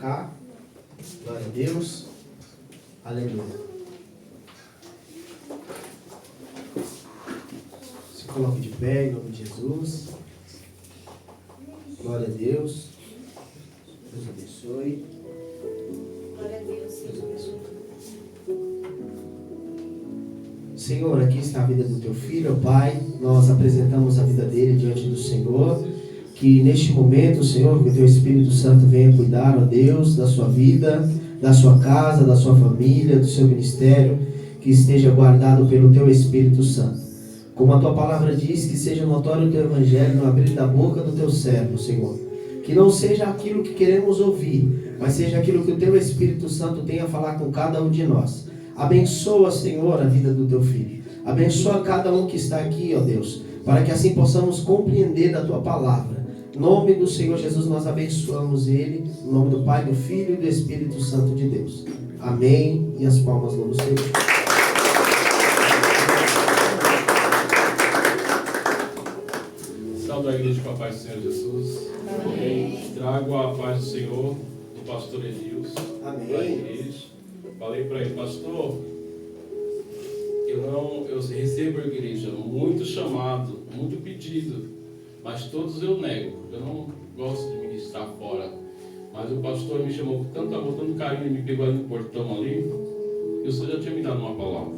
cá. Glória a Deus. Aleluia. Se coloque de pé em nome de Jesus. Glória a Deus. Deus abençoe. Glória a Deus. Deus abençoe. Senhor, aqui está a vida do teu filho, ó Pai. Nós apresentamos a vida dele diante do Senhor. Que neste momento, Senhor, que o teu Espírito Santo venha cuidar, ó Deus, da sua vida, da sua casa, da sua família, do seu ministério, que esteja guardado pelo teu Espírito Santo. Como a tua palavra diz, que seja notório o teu evangelho no abrir da boca do teu servo, Senhor. Que não seja aquilo que queremos ouvir, mas seja aquilo que o teu Espírito Santo tem a falar com cada um de nós. Abençoa, Senhor, a vida do teu filho. Abençoa cada um que está aqui, ó Deus, para que assim possamos compreender da tua palavra. Em nome do Senhor Jesus, nós abençoamos ele. Em nome do Pai, do Filho e do Espírito Santo de Deus. Amém. E as palmas no Senhor. Salve a igreja com a paz do Senhor Jesus. Amém. Trago a paz do Senhor do pastor Edilson. Amém. Para a igreja. Falei para ele, pastor, eu recebo a igreja muito chamado, muito pedido, mas todos eu nego. Eu não gosto de ministrar fora. Mas o pastor me chamou com tanto amor, tanto carinho, me pegou ali no portão ali. E o Senhor já tinha me dado uma palavra.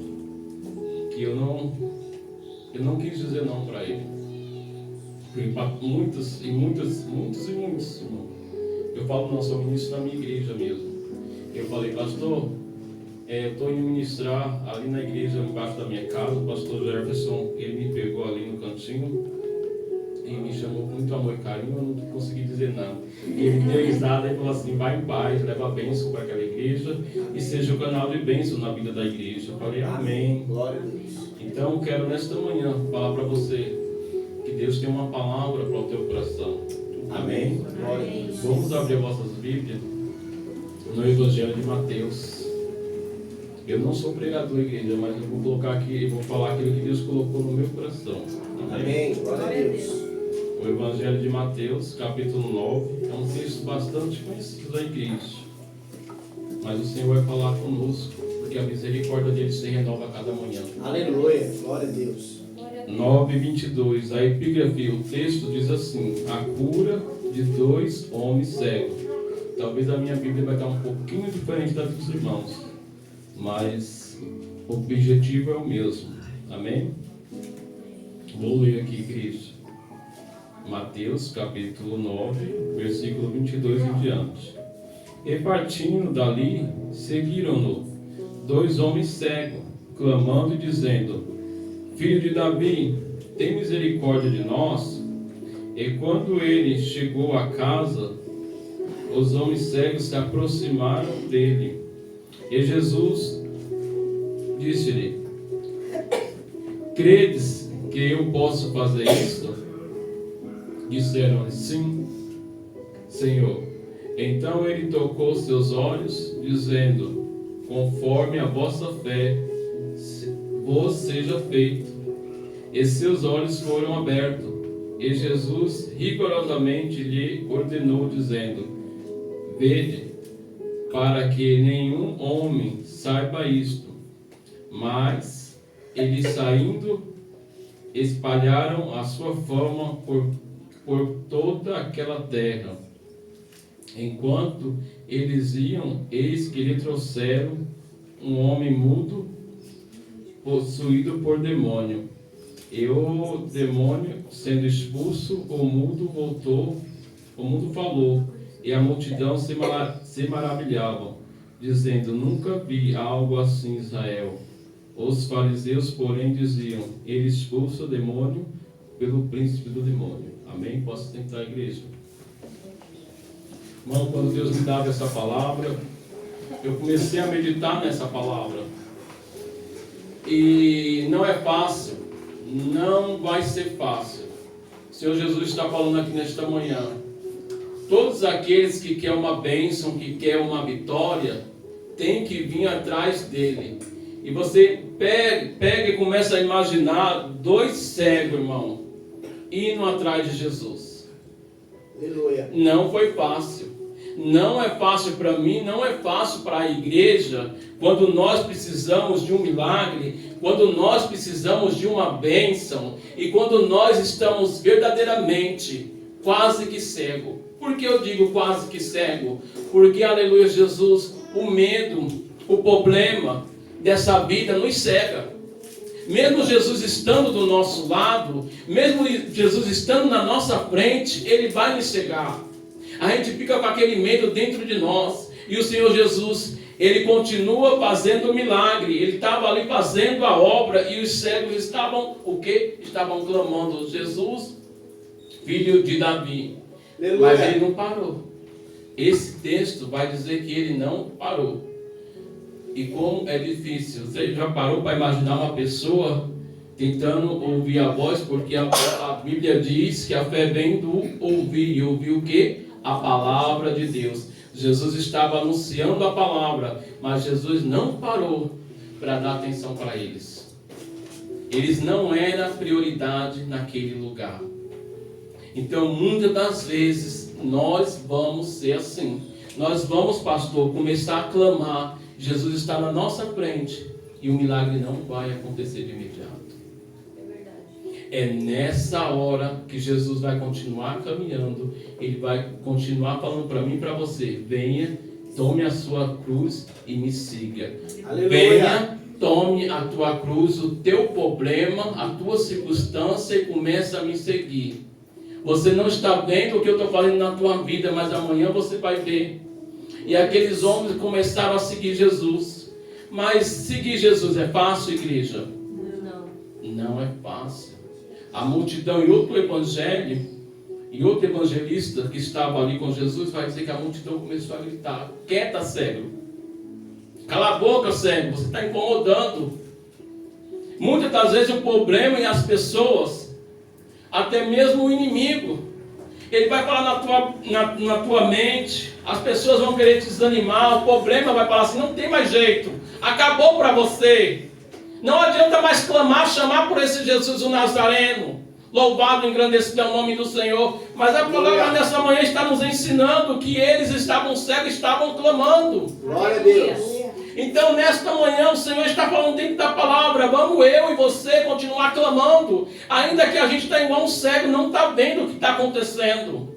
Que eu não quis dizer não para ele. Porque para muitos, irmão. Eu falo, não, sou ministro da minha igreja mesmo. Eu falei, pastor, eu estou indo ministrar ali na igreja, embaixo da minha casa. O pastor Jefferson, ele me pegou ali no cantinho e me chamou com muito amor e carinho. Eu não consegui dizer não. E ele deu risada e falou assim, vai em paz, leva a bênção para aquela igreja e seja o canal de bênção na vida da igreja. Eu falei, amém. Glória a Deus. Então eu quero nesta manhã falar para você que Deus tem uma palavra para o teu coração. Amém? Glória a Deus. Vamos abrir as vossas Bíblias no Evangelho de Mateus. Eu não sou pregador, igreja, mas eu vou colocar aqui e vou falar aquilo que Deus colocou no meu coração. Amém. Glória a Deus. O Evangelho de Mateus, capítulo 9, é um texto bastante conhecido da igreja. Mas o Senhor vai falar conosco, porque a misericórdia dele se renova a cada manhã. Aleluia. Glória a Deus. 9:22. A epígrafe, o texto diz assim: a cura de 2 homens cegos. Talvez a minha Bíblia vai estar um pouquinho diferente da dos irmãos, mas o objetivo é o mesmo. Amém? Vou ler aqui, igreja. Mateus capítulo 9, versículo 22 em diante. E partindo dali, seguiram-no 2 homens cegos, clamando e dizendo: Filho de Davi, tem misericórdia de nós. E quando ele chegou à casa, os homens cegos se aproximaram dele. E Jesus disse-lhe: Credes que eu posso fazer isto? Disseram-lhe: Sim, Senhor. Então ele tocou seus olhos, dizendo: Conforme a vossa fé vos seja feito. E seus olhos foram abertos. E Jesus rigorosamente lhe ordenou, dizendo: Vede, para que nenhum homem saiba isto. Mas eles, saindo, espalharam a sua fama por toda aquela terra. Enquanto eles iam, eis que lhe trouxeram um homem mudo, possuído por demônio. E o demônio, sendo expulso, o mudo falou, e a multidão se maravilhava, dizendo: Nunca vi algo assim em Israel. Os fariseus, porém, diziam: Ele expulsa o demônio pelo príncipe do demônio. Amém? Posso sentar, igreja? Irmão, quando Deus me dava essa palavra, eu comecei a meditar nessa palavra. E não é fácil, não vai ser fácil. O Senhor Jesus está falando aqui nesta manhã. Todos aqueles que querem uma bênção, que querem uma vitória, tem que vir atrás dele. E você pega e começa a imaginar 2 cegos, irmão, indo atrás de Jesus. Aleluia. Não foi fácil. Não é fácil para mim, não é fácil para a igreja, quando nós precisamos de um milagre, quando nós precisamos de uma bênção, e quando nós estamos verdadeiramente quase que cego. Por que eu digo quase que cego? Porque, aleluia, Jesus, o medo, o problema dessa vida nos cega. Mesmo Jesus estando do nosso lado, mesmo Jesus estando na nossa frente, Ele vai nos cegar. A gente fica com aquele medo dentro de nós. E o Senhor Jesus, Ele continua fazendo o milagre. Ele estava ali fazendo a obra. E os cegos estavam, o quê? Estavam clamando: Jesus, filho de Davi. Aleluia. Mas Ele não parou. Esse texto vai dizer que Ele não parou. E como é difícil. Você já parou para imaginar uma pessoa tentando ouvir a voz? Porque a Bíblia diz que a fé vem do ouvir. E ouvir o quê? A palavra de Deus. Jesus estava anunciando a palavra, mas Jesus não parou para dar atenção para eles. Eles não eram prioridade naquele lugar. Então, muitas das vezes, nós vamos ser assim. Nós vamos, pastor, começar a clamar. Jesus está na nossa frente e o milagre não vai acontecer de imediato. É nessa hora que Jesus vai continuar caminhando. Ele vai continuar falando para mim e para você: venha, tome a sua cruz e me siga. Aleluia. Venha, tome a tua cruz, o teu problema, a tua circunstância e começa a me seguir. Você não está vendo o que eu estou fazendo na tua vida, mas amanhã você vai ver. E aqueles homens começaram a seguir Jesus. Mas seguir Jesus é fácil, igreja? Não é fácil. A multidão e outro evangelho, e outro evangelista que estava ali com Jesus, vai dizer que a multidão começou a gritar: quieta, cego. Cala a boca, cego, você está incomodando. Muitas das vezes o problema e as pessoas, até mesmo o inimigo, ele vai falar na tua mente, as pessoas vão querer te desanimar, o problema vai falar assim: não tem mais jeito, acabou para você. Não adianta mais clamar, chamar por esse Jesus o Nazareno. Louvado, engrandecido é o nome do Senhor. Mas a palavra nessa manhã está nos ensinando que eles estavam cegos, estavam clamando. Glória a Deus. Então nesta manhã o Senhor está falando dentro da palavra: vamos eu e você continuar clamando. Ainda que a gente está igual um cego, não está vendo o que está acontecendo.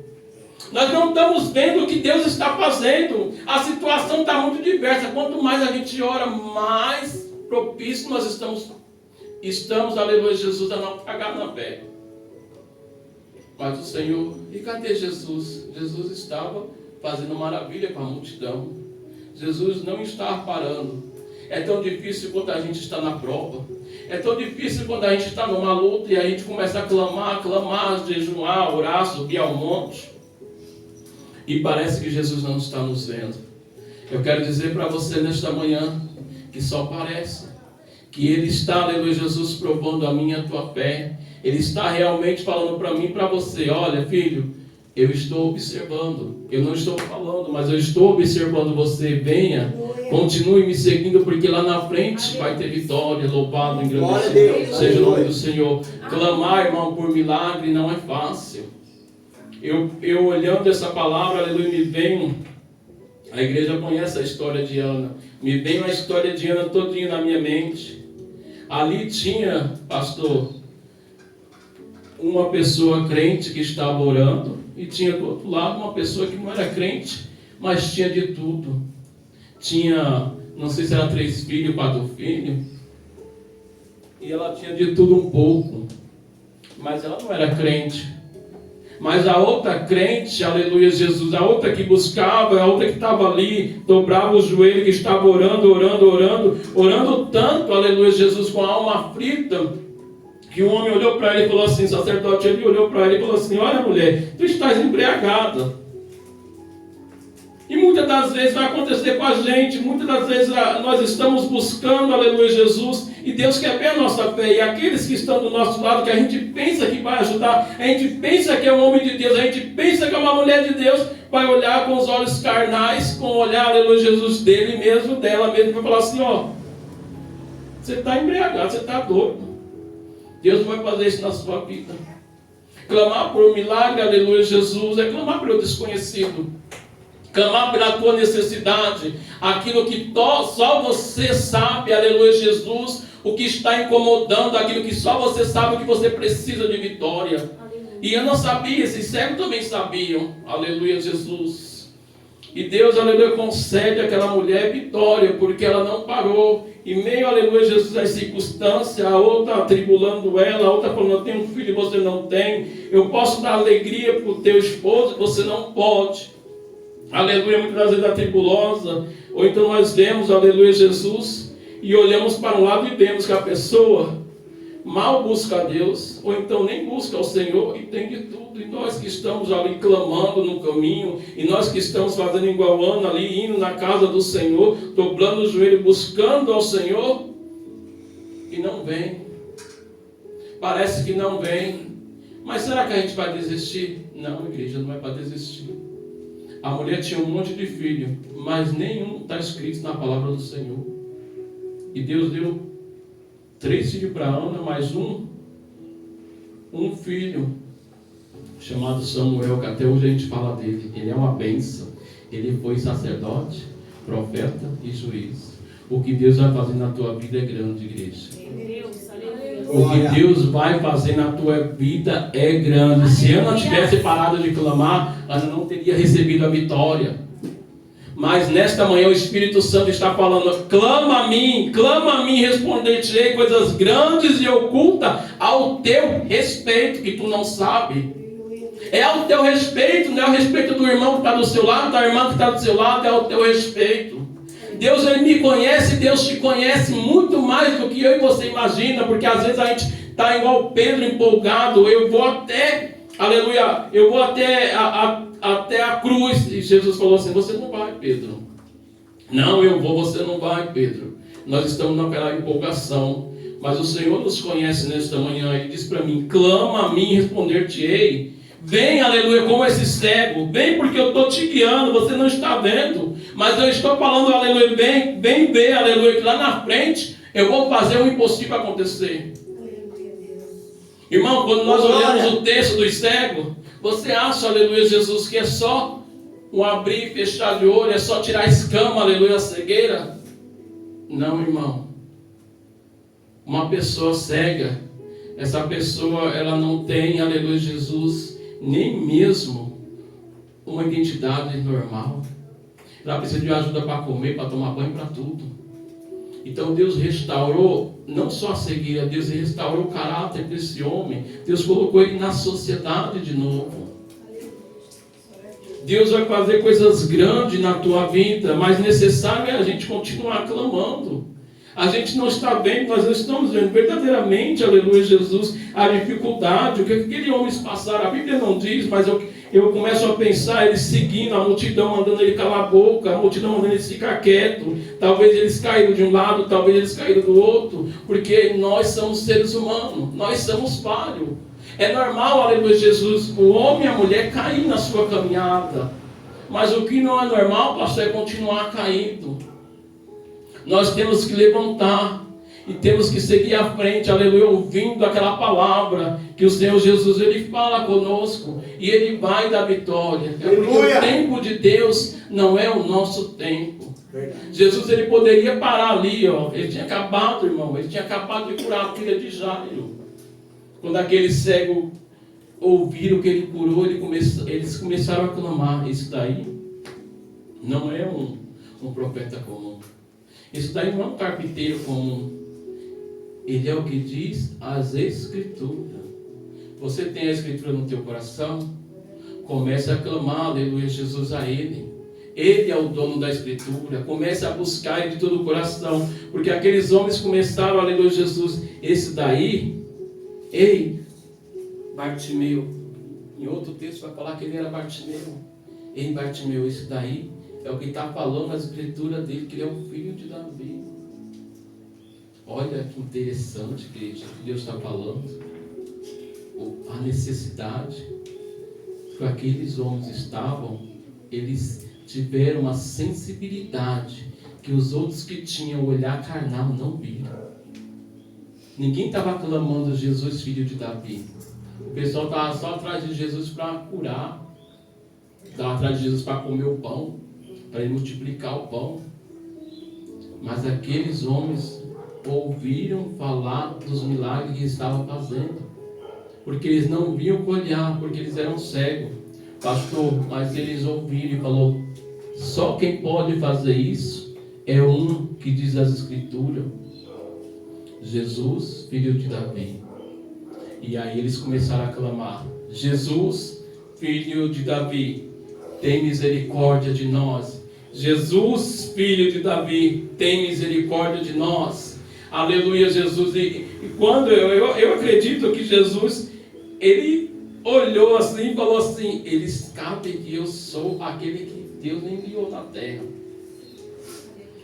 Nós não estamos vendo o que Deus está fazendo. A situação está muito diversa. Quanto mais a gente ora, mais propício nós estamos, aleluia, Jesus, a não pagar na fé. Mas o Senhor, e cadê Jesus? Jesus estava fazendo maravilha com a multidão. Jesus não estava parando. É tão difícil quando a gente está na prova. É tão difícil quando a gente está numa luta e a gente começa a clamar, jejuar, orar, subir ao monte. E parece que Jesus não está nos vendo. Eu quero dizer para você nesta manhã que só parece, que Ele está, aleluia, Jesus, provando a minha e a tua fé. Ele está realmente falando para mim e para você: olha, filho, eu estou observando. Eu não estou falando, mas eu estou observando você. Venha, continue me seguindo, porque lá na frente vai ter vitória. Louvado, engrandecido seja o nome do Senhor. Clamar, irmão, por milagre não é fácil. Eu olhando essa palavra, aleluia, me vem... A igreja conhece a história de Ana. Me vem uma história de Ana todinha na minha mente. Ali tinha, pastor, uma pessoa crente que estava orando, e tinha do outro lado uma pessoa que não era crente, mas tinha de tudo. Tinha, não sei se era 3 filhos, 4 filhos, e ela tinha de tudo um pouco, mas ela não era crente. Mas a outra crente, aleluia, Jesus, a outra que buscava, a outra que estava ali, dobrava o joelho, que estava orando tanto, aleluia, Jesus, com a alma aflita, que um homem olhou para ele e falou assim, sacerdote, ele olhou para ele e falou assim: olha, mulher, tu estás embriagada. E muitas das vezes vai acontecer com a gente, muitas das vezes nós estamos buscando, aleluia, Jesus, e Deus quer ver a nossa fé. E aqueles que estão do nosso lado, que a gente pensa que vai ajudar, a gente pensa que é um homem de Deus, a gente pensa que é uma mulher de Deus, vai olhar com os olhos carnais, com o olhar, aleluia, Jesus, dele mesmo, dela mesmo, vai falar assim: ó, você está embriagado, você está doido. Deus vai fazer isso na sua vida. Clamar por um milagre, aleluia, Jesus, é clamar pelo desconhecido. Clamar pela tua necessidade, aquilo que só você sabe, aleluia, Jesus, o que está incomodando, aquilo que só você sabe que você precisa de vitória. E eu não sabia, esses cegos também sabiam, aleluia, Jesus. E Deus, aleluia, concede àquela mulher vitória, porque ela não parou. E meio, aleluia, Jesus, as circunstâncias, a outra atribulando ela, a outra falando, eu tenho um filho e você não tem. Eu posso dar alegria para o teu esposo, você não pode. Aleluia, muitas vezes atribulosa. Ou então nós vemos, aleluia, Jesus, e olhamos para um lado e vemos que a pessoa mal busca a Deus, ou então nem busca ao Senhor, e tem de tudo. E nós que estamos ali clamando no caminho, e nós que estamos fazendo igual Ana ali, indo na casa do Senhor, dobrando o joelho, buscando ao Senhor, e não vem. Parece que não vem. Mas será que a gente vai desistir? Não, igreja, não é para desistir. A mulher tinha um monte de filhos, mas nenhum está escrito na palavra do Senhor. E Deus deu 3 filhos para Ana, mais um filho, chamado Samuel, que até hoje a gente fala dele. Ele é uma bênção. Ele foi sacerdote, profeta e juiz. O que Deus vai fazer na tua vida é grande, igreja. O que Deus vai fazer na tua vida é grande. Se Ana tivesse parado de clamar, Ana não teria recebido a vitória. Mas nesta manhã o Espírito Santo está falando, clama a mim, responder-te-ei coisas grandes e ocultas ao teu respeito, que tu não sabe. É ao teu respeito, não é ao respeito do irmão que está do seu lado, da irmã que está do seu lado, é ao teu respeito. Deus, Ele me conhece, Deus te conhece muito mais do que eu e você imagina, porque às vezes a gente está igual Pedro, empolgado, eu vou até, aleluia, eu vou até a cruz, e Jesus falou assim, você não vai, Pedro. Não, eu vou, você não vai, Pedro. Nós estamos naquela empolgação, mas o Senhor nos conhece nesta manhã, Ele diz para mim, clama a mim, responder-te-ei. Vem, aleluia, como esse cego, vem porque eu estou te guiando, você não está vendo, mas eu estou falando, aleluia, vem ver, aleluia, que lá na frente eu vou fazer o impossível acontecer. Irmão, quando nós olhamos o texto dos cegos, você acha, aleluia, Jesus, que é só um abrir e fechar de olho, é só tirar a escama, aleluia, a cegueira? Não, irmão. Uma pessoa cega, essa pessoa, ela não tem, aleluia, Jesus, nem mesmo uma identidade normal. Ela precisa de ajuda para comer, para tomar banho, para tudo. Então Deus restaurou não só a cegueira, Deus restaurou o caráter desse homem. Deus colocou ele na sociedade de novo. Deus vai fazer coisas grandes na tua vida, mas necessário é a gente continuar clamando. A gente não está vendo, nós não estamos vendo verdadeiramente, aleluia, Jesus, a dificuldade, o que aquele homem passaram. A Bíblia não diz, mas eu começo a pensar, eles seguindo, a multidão mandando ele calar a boca, a multidão mandando ele ficar quieto. Talvez eles caíram de um lado, talvez eles caíram do outro, porque nós somos seres humanos, nós somos falhos. É normal, aleluia, Jesus, o homem e a mulher cair na sua caminhada. Mas o que não é normal, pastor, é continuar caindo. Nós temos que levantar e temos que seguir à frente, aleluia, ouvindo aquela palavra que o Senhor Jesus, Ele fala conosco e Ele vai dar vitória. É porque o tempo de Deus não é o nosso tempo. Verdade. Jesus, Ele poderia parar ali, ó. Ele tinha acabado, irmão, Ele tinha acabado de curar a filha de Jairo. Quando aquele cego ouviram que Ele curou, eles começaram a clamar. Isso daí não é um profeta comum. Isso daí não é um carpinteiro comum. Ele é o que diz as Escrituras. Você tem a Escritura no teu coração? Comece a clamar, aleluia, Jesus, a Ele. Ele é o dono da Escritura. Comece a buscar Ele de todo o coração. Porque aqueles homens começaram, aleluia, Jesus. Esse daí, ei, Bartimeu. Em outro texto vai falar que ele era Bartimeu. Ei, Bartimeu, esse daí é o que está falando na escritura dele, que ele é o filho de Davi. Olha que interessante, igreja, que Deus está falando. A necessidade que aqueles homens estavam, eles tiveram uma sensibilidade que os outros que tinham o olhar carnal não viram. Ninguém estava clamando Jesus, filho de Davi. O pessoal estava só atrás de Jesus para curar. Estavam atrás de Jesus para comer o pão, para ele multiplicar o pão. Mas aqueles homens ouviram falar dos milagres que ele estava fazendo, porque eles não viam com olhar, porque eles eram cegos. Pastor, mas eles ouviram e falou: só quem pode fazer isso é um que diz as Escrituras, Jesus, filho de Davi. E aí eles começaram a clamar: Jesus, filho de Davi, tem misericórdia de nós. Jesus, filho de Davi, tem misericórdia de nós. Aleluia, Jesus. E quando eu acredito que Jesus, ele olhou assim e falou assim: eles sabem que eu sou aquele que Deus enviou na terra.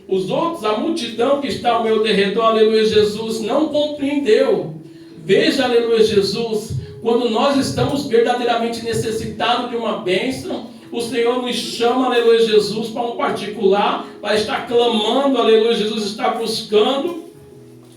Os outros, a multidão que está ao meu derredor, aleluia, Jesus, não compreendeu. Veja, aleluia, Jesus, quando nós estamos verdadeiramente necessitados de uma bênção, o Senhor nos chama, aleluia, Jesus, para um particular, para estar clamando, aleluia, Jesus, está buscando,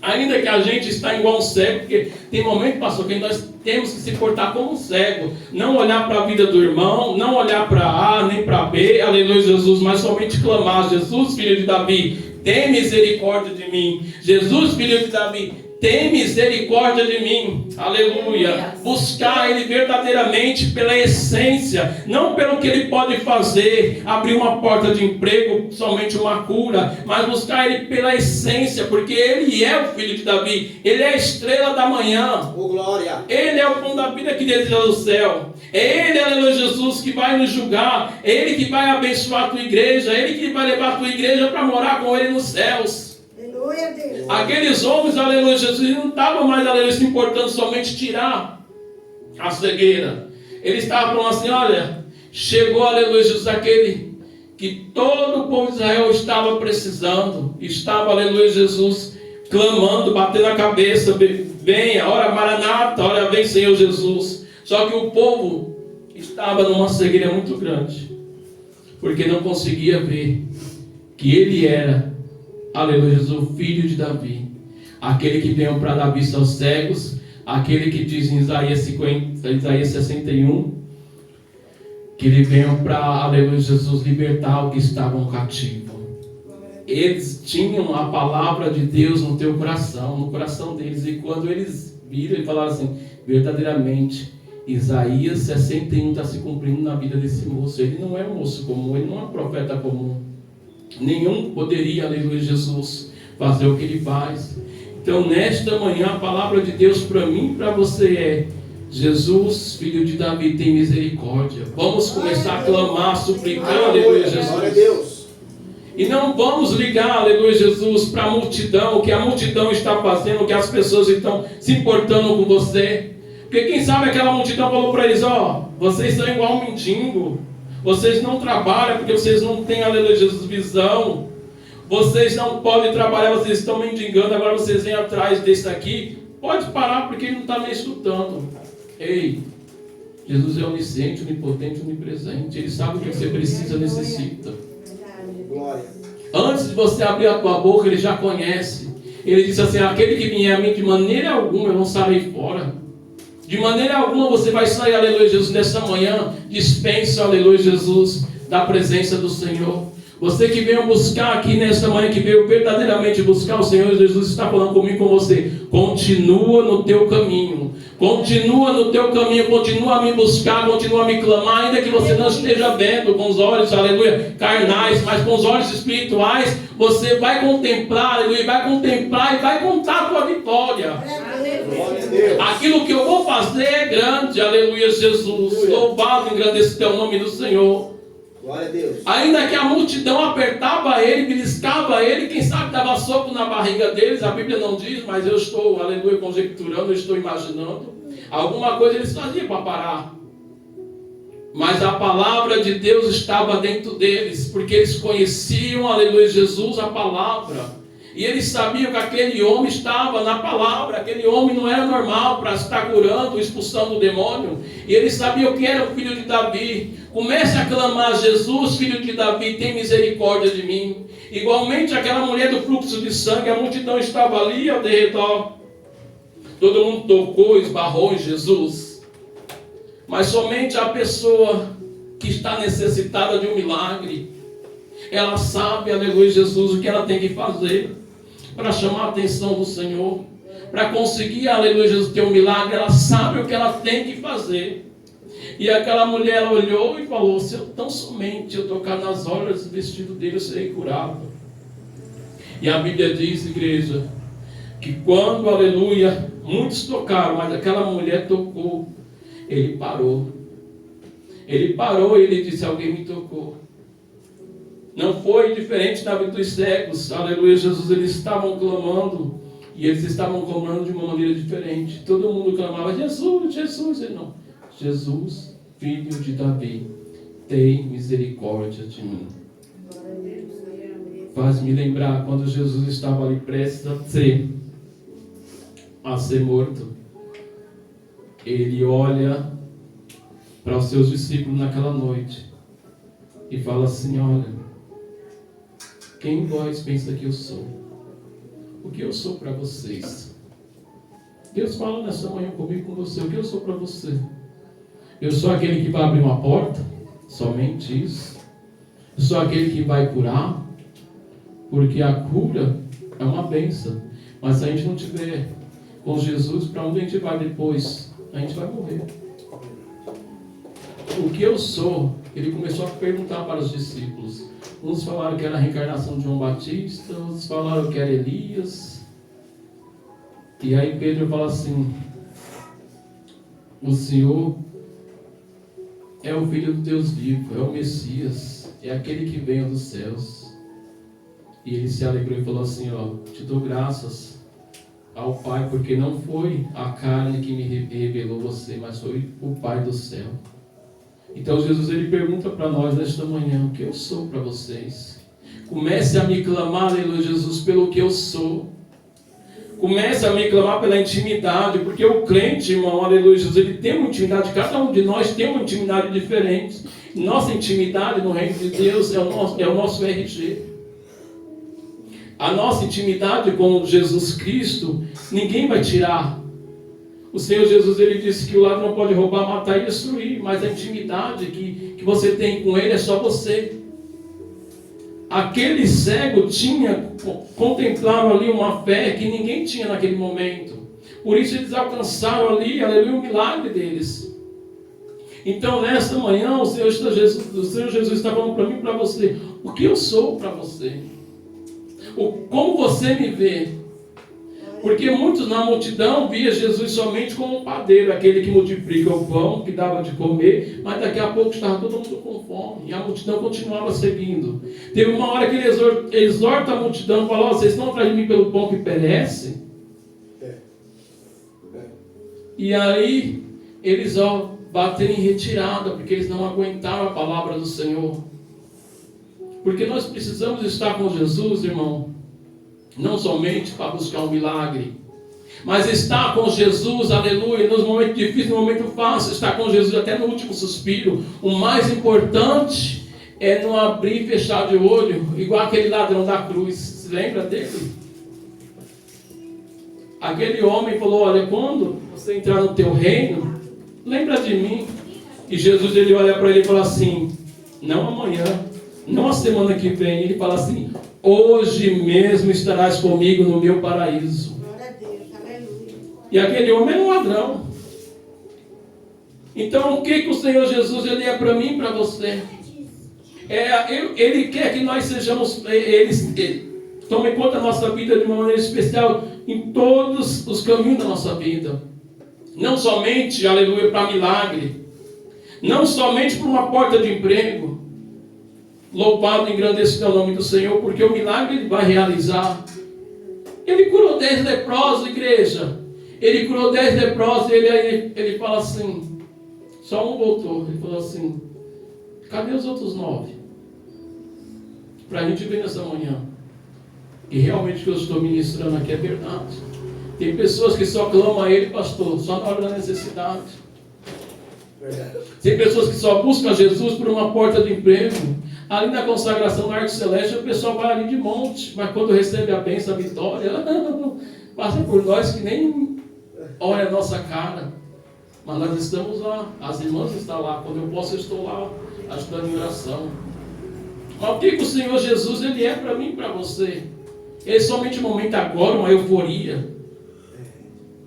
ainda que a gente está igual um cego, porque tem momento, pastor, que nós temos que se portar como um cego, não olhar para a vida do irmão, não olhar para A, nem para B, aleluia, Jesus, mas somente clamar: Jesus, filho de Davi, tem misericórdia de mim. Jesus, filho de Davi, tem misericórdia de mim. Aleluia. Buscar Ele verdadeiramente pela essência, não pelo que Ele pode fazer, abrir uma porta de emprego, somente uma cura, mas buscar Ele pela essência, porque Ele é o filho de Davi, Ele é a estrela da manhã. Oh, glória. Ele é o pão da vida que deseja do céu. É Ele, aleluia, Jesus, que vai nos julgar. É Ele que vai abençoar a tua igreja. É Ele que vai levar a tua igreja para morar com Ele nos céus. Aleluia, Deus. Aqueles homens, aleluia, Jesus, não estavam mais, aleluia, se importando somente tirar a cegueira. Eles estavam falando assim: olha, chegou, aleluia, Jesus, aquele que todo o povo de Israel estava precisando. Estava, aleluia, Jesus, clamando, batendo a cabeça: venha, ora Maranata, ora vem Senhor Jesus. Só que o povo estava numa cegueira muito grande, porque não conseguia ver que Ele era, aleluia, Jesus, o filho de Davi, aquele que veio para dar vista aos cegos, aquele que diz em Isaías 61, que Ele veio para, aleluia, Jesus, libertar o que estavam cativos. Eles tinham a palavra de Deus no teu coração, no coração deles, e quando eles viram e falaram assim: verdadeiramente, Isaías 61 está se cumprindo na vida desse moço. Ele não é um moço comum, ele não é um profeta comum. Nenhum poderia, aleluia, Jesus, fazer o que ele faz. Então, nesta manhã, a palavra de Deus para mim e para você é: Jesus, filho de Davi, tem misericórdia. Vamos começar a clamar, suplicar, aleluia, Jesus. Glória a Deus. E não vamos ligar, aleluia, Jesus, para a multidão, o que a multidão está fazendo, o que as pessoas estão se importando com você. Porque quem sabe aquela multidão falou para eles: ó, vocês são igual um mendigo. Vocês não trabalham porque vocês não têm, aleluia, Jesus, visão. Vocês não podem trabalhar, vocês estão mendigando. Agora vocês vêm atrás desse aqui. Pode parar porque ele não está nem escutando. Ei, Jesus é onisciente, onipotente, onipresente. Ele sabe o que você precisa, necessita. Glória. Antes de você abrir a tua boca, Ele já conhece. Ele disse assim: aquele que vier a mim, de maneira alguma eu não sairei fora. De maneira alguma você vai sair, aleluia, Jesus, nessa manhã. Dispensa, aleluia, Jesus, da presença do Senhor. Você que veio buscar aqui nesta manhã, que veio verdadeiramente buscar o Senhor, Jesus está falando comigo, com você. Continua no teu caminho. Continua no teu caminho, continua a me buscar, continua a me clamar, ainda que você não esteja vendo com os olhos, aleluia, carnais, mas com os olhos espirituais, você vai contemplar, aleluia, vai contemplar e vai contar a tua vitória. Glória a Deus. Aquilo que eu vou fazer é grande, aleluia, Jesus. Louvado e engrandecido é o nome do Senhor. Glória a Deus. Ainda que a multidão apertava ele, beliscava ele, quem sabe dava soco na barriga deles, a Bíblia não diz, mas eu estou, aleluia, conjecturando, eu estou imaginando. Alguma coisa eles faziam para parar. Mas a palavra de Deus estava dentro deles, porque eles conheciam, aleluia, Jesus, a palavra. E eles sabiam que aquele homem estava na palavra, aquele homem não era normal para estar curando, expulsando o demônio. E eles sabiam que era o filho de Davi. Comece a clamar: Jesus, filho de Davi, tem misericórdia de mim. Igualmente aquela mulher do fluxo de sangue, a multidão estava ali ao redor. Todo mundo tocou, esbarrou em Jesus. Mas somente a pessoa que está necessitada de um milagre. Ela sabe, aleluia, Jesus, o que ela tem que fazer para chamar a atenção do Senhor. Para conseguir, aleluia, Jesus, ter um milagre, ela sabe o que ela tem que fazer. E aquela mulher, ela olhou e falou: se eu tão somente eu tocar nas orlas do vestido dele, eu serei curado. E a Bíblia diz, igreja, que quando, aleluia, muitos tocaram, mas aquela mulher tocou, ele parou. Ele parou e ele disse: alguém me tocou. Não foi diferente da vida dos cegos, aleluia, Jesus, eles estavam clamando, e eles estavam clamando de uma maneira diferente. Todo mundo clamava: Jesus, Jesus, ele não. Jesus, filho de Davi, tem misericórdia de mim. Faz-me lembrar quando Jesus estava ali prestes a ser morto. Ele olha para os seus discípulos naquela noite e fala assim: olha, quem vós pensa que eu sou? O que eu sou para vocês? Deus fala nessa manhã comigo, com você: o que eu sou para você? Eu sou aquele que vai abrir uma porta? Somente isso. Eu sou aquele que vai curar? Porque a cura é uma bênção. Mas se a gente não tiver com Jesus, para onde a gente vai depois? A gente vai morrer. O que eu sou? Ele começou a perguntar para os discípulos. Uns falaram que era a reencarnação de João Batista, outros falaram que era Elias. E aí Pedro fala assim: o Senhor é o Filho do Deus vivo, é o Messias, é aquele que veio dos céus. E ele se alegrou e falou assim: ó, te dou graças ao Pai, porque não foi a carne que me revelou você, mas foi o Pai do céu. Então Jesus, ele pergunta para nós nesta manhã: o que eu sou para vocês? Comece a me clamar, aleluia, Jesus, pelo que eu sou. Comece a me clamar pela intimidade, porque o crente, irmão, aleluia, Jesus, ele tem uma intimidade, cada um de nós tem uma intimidade diferente. Nossa intimidade no reino de Deus é o nosso RG. A nossa intimidade com Jesus Cristo, ninguém vai tirar. O Senhor Jesus, ele disse que o ladrão pode roubar, matar e destruir, mas a intimidade que você tem com ele é só você. Aquele cego contemplaram ali uma fé que ninguém tinha naquele momento. Por isso eles alcançaram ali, aleluia, o milagre deles. Então nesta manhã o Senhor Jesus está falando para mim e para você: o que eu sou para você? Como você me vê? Porque muitos na multidão via Jesus somente como um padeiro, aquele que multiplica o pão, que dava de comer, mas daqui a pouco estava todo mundo com fome, e a multidão continuava seguindo. Teve uma hora que ele exorta a multidão, falou: vocês estão atrás de mim pelo pão que perece? E aí eles bateram em retirada, porque eles não aguentaram a palavra do Senhor. Porque nós precisamos estar com Jesus, irmão, não somente para buscar um milagre, mas estar com Jesus, aleluia, nos momentos difíceis, no momento fácil, estar com Jesus até no último suspiro. O mais importante é não abrir e fechar de olho, igual aquele ladrão da cruz. Se lembra dele? Aquele homem falou: olha, quando você entrar no teu reino, lembra de mim. E Jesus, ele olha para ele e fala assim: não amanhã, não a semana que vem. Ele fala assim: hoje mesmo estarás comigo no meu paraíso. Glória a Deus, aleluia. E aquele homem era um ladrão. Então o que o Senhor Jesus, ele é para mim e para você? Ele quer que nós sejamos, ele tome conta da nossa vida de uma maneira especial em todos os caminhos da nossa vida. Não somente, aleluia, para milagre. Não somente para uma porta de emprego. Louvado e engrandecido é o nome do Senhor, porque o milagre ele vai realizar. Ele curou 10 leprosos, igreja. Ele curou 10 leprosos e ele fala assim: só um voltou. Ele falou assim: cadê os outros 9? Para a gente ver nessa manhã. E realmente o que eu estou ministrando aqui é verdade. Tem pessoas que só clamam a Ele, pastor, só na hora da necessidade. Verdade. Tem pessoas que só buscam Jesus por uma porta de emprego. Ali na consagração do Arco Celeste, o pessoal vai ali de monte, mas quando recebe a bênção, a vitória, passa por nós que nem olha a nossa cara. Mas nós estamos lá, as irmãs estão lá, quando eu posso eu estou lá. ajudando em oração. Mas o que o Senhor Jesus ele é para mim e para você? Ele é somente um momento agora, uma euforia.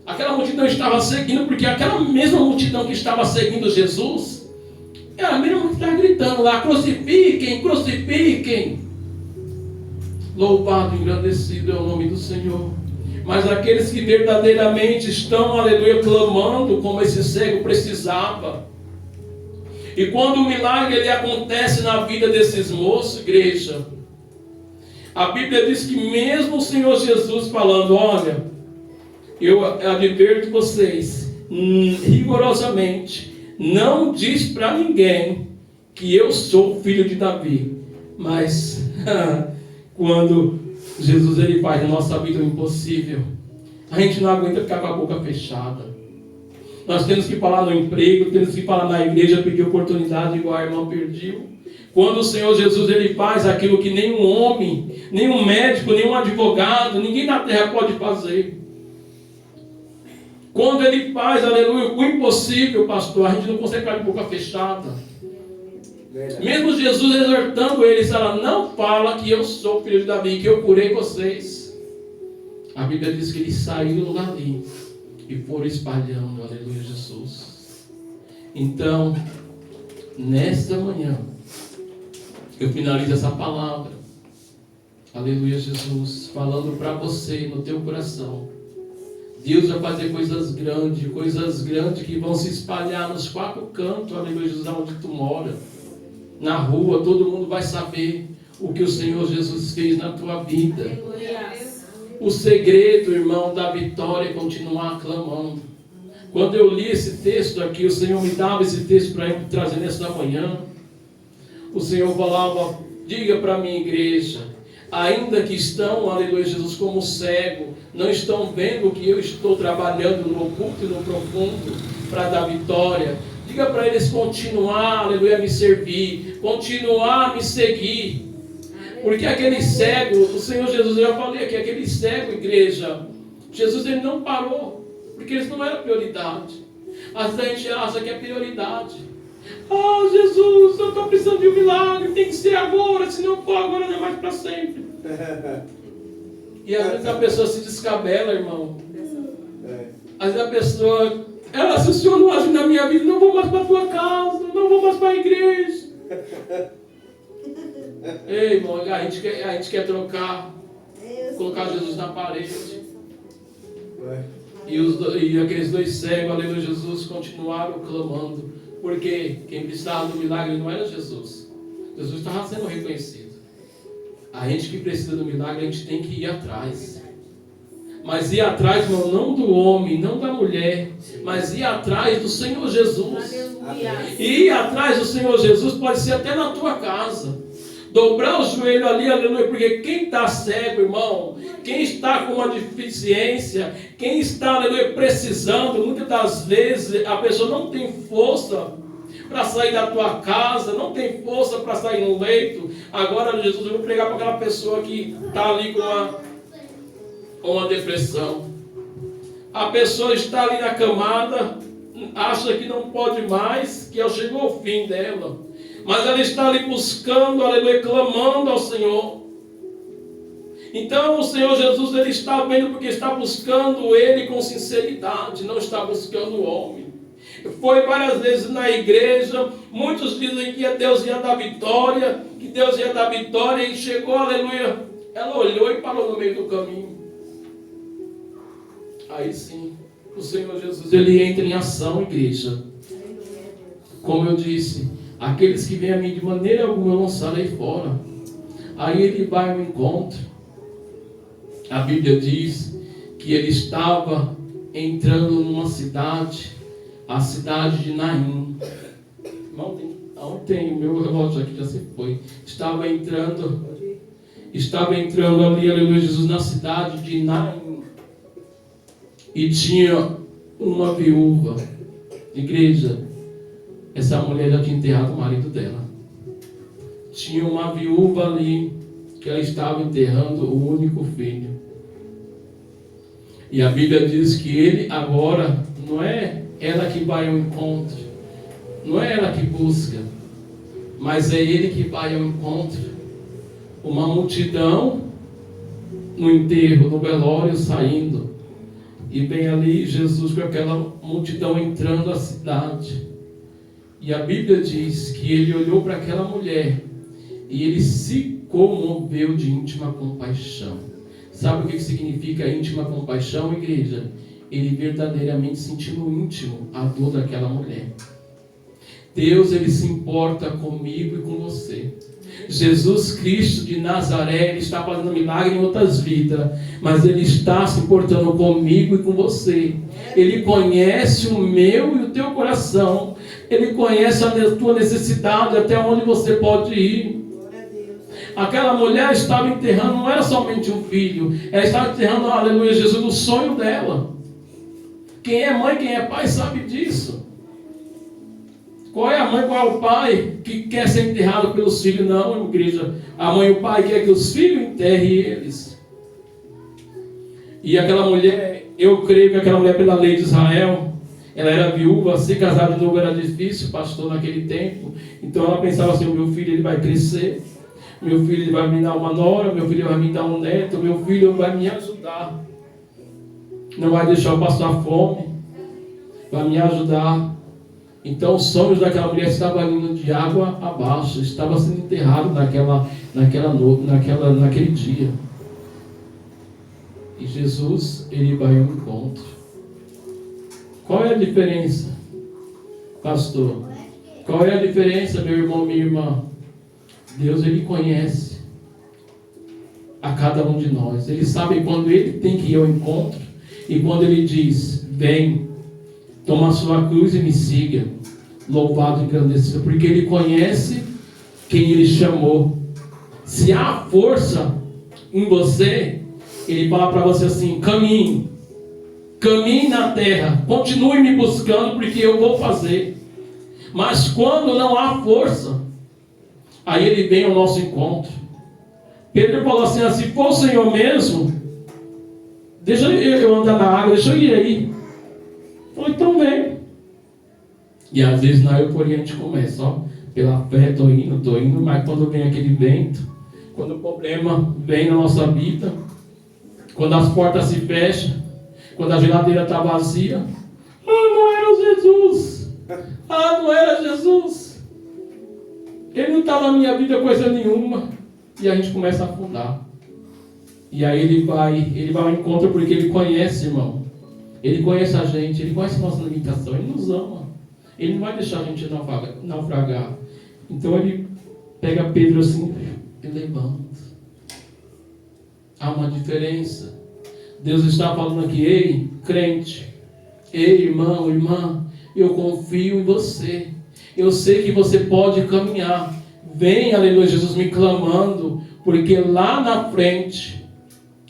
Aquela multidão estava seguindo, porque aquela mesma multidão que estava seguindo Jesus, era a mesma que estava gritando lá, crucifiquem, crucifiquem. Louvado, engrandecido é o nome do Senhor. Mas aqueles que verdadeiramente estão, aleluia, clamando como esse cego precisava. E quando o milagre ele acontece na vida desses moços, igreja, a Bíblia diz que mesmo o Senhor Jesus falando, olha, eu adverto vocês, rigorosamente, não diz para ninguém que eu sou filho de Davi. Mas quando Jesus ele faz na nossa vida o impossível, a gente não aguenta ficar com a boca fechada. Nós temos que falar no emprego, temos que falar na igreja, pedir oportunidade igual a irmã pediu. Quando o Senhor Jesus ele faz aquilo que nenhum homem, nenhum médico, nenhum advogado, ninguém na terra pode fazer. Quando ele faz, aleluia, o impossível, pastor, a gente não consegue ficar de boca fechada. Verdade. Mesmo Jesus exortando eles, ela não fala que eu sou filho de Davi, que eu curei vocês. A Bíblia diz que eles saíram dali e foram espalhando, aleluia, Jesus. Então, nesta manhã, eu finalizo essa palavra, aleluia, Jesus, falando para você, no teu coração. Deus vai fazer coisas grandes que vão se espalhar nos 4 cantos, aleluia, Jesus, onde tu mora. Na rua, todo mundo vai saber o que o Senhor Jesus fez na tua vida. O segredo, irmão, da vitória é continuar clamando. Quando eu li esse texto aqui, o Senhor me dava esse texto para eu trazer nesta manhã. O Senhor falava, diga para a minha igreja, ainda que estão, aleluia, Jesus, como cego, não estão vendo que eu estou trabalhando no oculto e no profundo para dar vitória. Diga para eles continuar, aleluia, a me servir, continuar a me seguir. Porque aquele cego, o Senhor Jesus, eu já falei aqui, aquele cego, igreja, Jesus ele não parou, porque eles não eram prioridade. Às vezes a gente acha que é prioridade. Ah, Jesus, eu estou precisando de um milagre, tem que ser agora, se não for agora não é mais para sempre. E às vezes a pessoa se descabela, irmão. Às vezes a pessoa, ela, se o Senhor não agir na minha vida, não vou mais para a tua casa, não vou mais para a igreja. Ei, irmão, a gente quer trocar, colocar Jesus na parede. E aqueles 2 cegos, aleluia, Jesus, continuaram clamando. Porque quem precisava do milagre não era Jesus. Jesus estava sendo reconhecido. A gente que precisa do milagre, a gente tem que ir atrás. Mas ir atrás, irmão, não do homem, não da mulher, mas ir atrás do Senhor Jesus. E ir atrás do Senhor Jesus pode ser até na tua casa. Dobrar o joelho ali, aleluia, porque quem está cego, irmão, quem está com uma deficiência, quem está, aleluia, precisando, muitas das vezes a pessoa não tem força para sair da tua casa, não tem força para sair no leito. Agora, Jesus, eu vou pregar para aquela pessoa que está ali com uma depressão. A pessoa está ali na camada, acha que não pode mais, que chegou ao fim dela. Mas ela está ali buscando, aleluia, clamando ao Senhor. Então o Senhor Jesus, ele está vendo porque está buscando Ele com sinceridade, não está buscando o homem. Foi várias vezes na igreja, muitos dizem que Deus ia dar vitória, que Deus ia dar vitória, e chegou, aleluia, ela olhou e parou no meio do caminho. Aí sim, o Senhor Jesus, ele entra em ação, igreja. Como eu disse, aqueles que vêm a mim de maneira alguma eu não lançarei fora. Aí ele vai ao encontro. A Bíblia diz que ele estava entrando numa cidade, a cidade de Naim. Onde tem o meu relógio aqui, já se foi. Estava entrando ali, aleluia, Jesus, na cidade de Naim. E tinha uma viúva. Igreja, essa mulher já tinha enterrado o marido dela. Tinha uma viúva ali, que ela estava enterrando o único filho. E a Bíblia diz que ele agora, não é ela que vai ao encontro, não é ela que busca, mas é Ele que vai ao encontro. Uma multidão no enterro, no velório, saindo. E vem ali Jesus com aquela multidão entrando na cidade. E a Bíblia diz que ele olhou para aquela mulher e ele se comoveu de íntima compaixão. Sabe o que significa íntima compaixão, igreja? Ele verdadeiramente sentiu no íntimo a dor daquela mulher. Deus, ele se importa comigo e com você. Jesus Cristo de Nazaré, ele está fazendo milagre em outras vidas, mas ele está se importando comigo e com você. Ele conhece o meu e o teu coração. Ele conhece a tua necessidade, até onde você pode ir. Aquela mulher estava enterrando, não era somente um filho, ela estava enterrando, aleluia, Jesus, o sonho dela. Quem é mãe, quem é pai sabe disso. Qual é a mãe, qual é o pai que quer ser enterrado pelos filhos? Não, igreja. A mãe e o pai quer que os filhos enterrem eles. E aquela mulher, eu creio que aquela mulher, pela lei de Israel, ela era viúva, se casar de novo era difícil, pastor, naquele tempo. Então ela pensava assim, o meu filho ele vai crescer, meu filho ele vai me dar uma nora, meu filho vai me dar um neto, meu filho vai me ajudar. Não vai deixar eu passar fome, vai me ajudar. Então os sonhos daquela mulher estavam indo de água abaixo, estava sendo enterrado naquele dia. E Jesus, ele vai ao encontro. Qual é a diferença, pastor? Qual é a diferença, meu irmão, minha irmã? Deus, ele conhece a cada um de nós. Ele sabe quando ele tem que ir ao encontro e quando ele diz, vem, toma a sua cruz e me siga. Louvado e engrandecido, porque ele conhece quem ele chamou. Se há força em você, ele fala para você assim, caminhe na terra, continue me buscando, porque eu vou fazer. Mas quando não há força, aí ele vem ao nosso encontro. Pedro falou assim, se for o Senhor mesmo, deixa eu andar na água, deixa eu ir aí. Falou, então vem. E às vezes na euforia a gente começa, pela fé, estou indo, mas quando vem aquele vento, quando o problema vem na nossa vida, quando as portas se fecham, quando a geladeira está vazia, não era Jesus, não era Jesus, ele não está na minha vida coisa nenhuma, e a gente começa a afundar. E aí ele vai ao encontro porque ele conhece, irmão, ele conhece a gente, ele conhece a nossa limitação, ele nos ama. Ele não vai deixar a gente naufragar. Então ele pega Pedro assim e levanta. Há uma diferença. Deus está falando aqui, ei, crente, ei, irmão, irmã, eu confio em você. Eu sei que você pode caminhar. Vem, aleluia, Jesus me clamando, porque lá na frente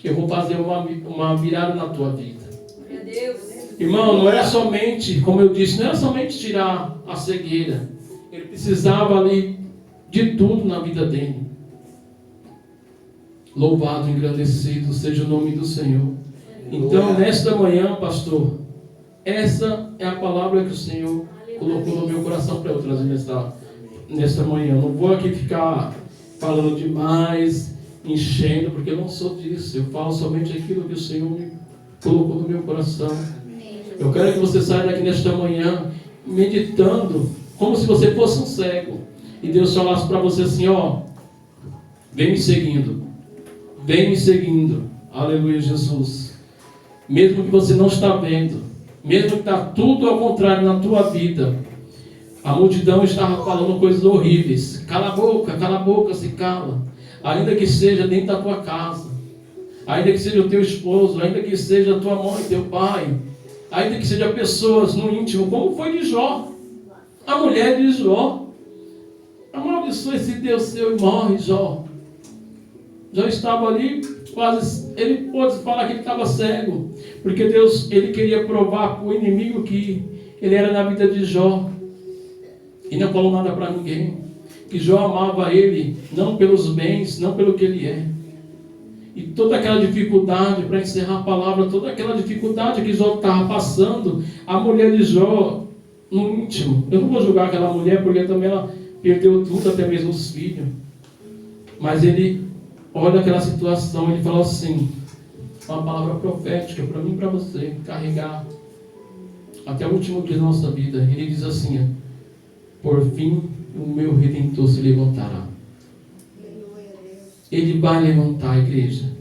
eu vou fazer uma virada na tua vida. Meu Deus. Irmão, não era somente, como eu disse, não era somente tirar a cegueira. Ele precisava ali de tudo na vida dele. Louvado, engrandecido seja o nome do Senhor. Então, nesta manhã, pastor, essa é a palavra que o Senhor colocou no meu coração para eu trazer nesta manhã. Não vou aqui ficar falando demais, enchendo, porque eu não sou disso. Eu falo somente aquilo que o Senhor me colocou no meu coração. Eu quero que você saia daqui nesta manhã meditando como se você fosse um cego e Deus falasse para você assim, vem me seguindo, aleluia, Jesus. Mesmo que você não está vendo, mesmo que está tudo ao contrário na tua vida, a multidão estava falando coisas horríveis. Cala a boca, se cala. Ainda que seja dentro da tua casa, ainda que seja o teu esposo, ainda que seja a tua mãe, teu pai, ainda que seja pessoas no íntimo, como foi de Jó. A mulher de Jó amaldiçoa esse Deus seu e morre, Jó. Jó estava ali, quase, ele pode falar que ele estava cego, porque Deus, ele queria provar para o inimigo que ele era na vida de Jó. E não falou nada para ninguém, que Jó amava ele, não pelos bens, não pelo que ele é. E toda aquela dificuldade, para encerrar a palavra, toda aquela dificuldade que Jó estava passando, a mulher de Jó, no íntimo, eu não vou julgar aquela mulher, porque também ela perdeu tudo, até mesmo os filhos. Mas ele olha aquela situação, ele fala assim, uma palavra profética para mim e para você, carregar até o último dia da nossa vida. Ele diz assim, por fim o meu Redentor se levantará. Ele vai levantar a igreja.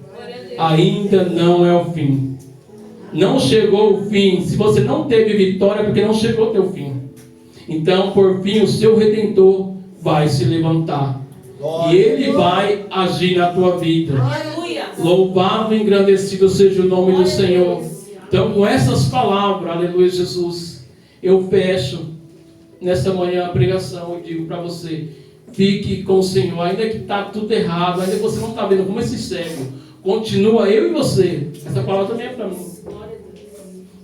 Ainda não é o fim. Não chegou o fim. Se você não teve vitória, é porque não chegou o teu fim. Então, por fim, o seu Redentor vai se levantar. E Ele vai agir na tua vida. Louvado e engrandecido seja o nome do Senhor. Então, com essas palavras, aleluia, Jesus, eu fecho nessa manhã a pregação e digo para você, fique com o Senhor, ainda que está tudo errado, ainda que você não está vendo como esse cego, continua eu e você. Essa palavra também é para mim.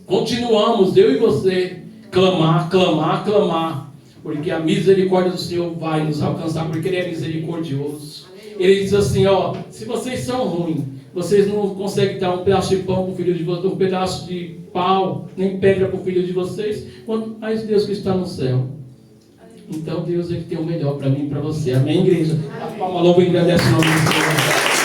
Continuamos, eu e você, clamar, clamar, clamar, porque a misericórdia do Senhor vai nos alcançar, porque Ele é misericordioso. Ele diz assim, se vocês são ruins, vocês não conseguem dar um pedaço de pão para o filho de vocês, um pedaço de pau, nem pedra para o filho de vocês, quanto mais Deus que está no céu. Então Deus é que tem o melhor para mim e para você. Amém, igreja? A palma louva e agradece o nome do Senhor.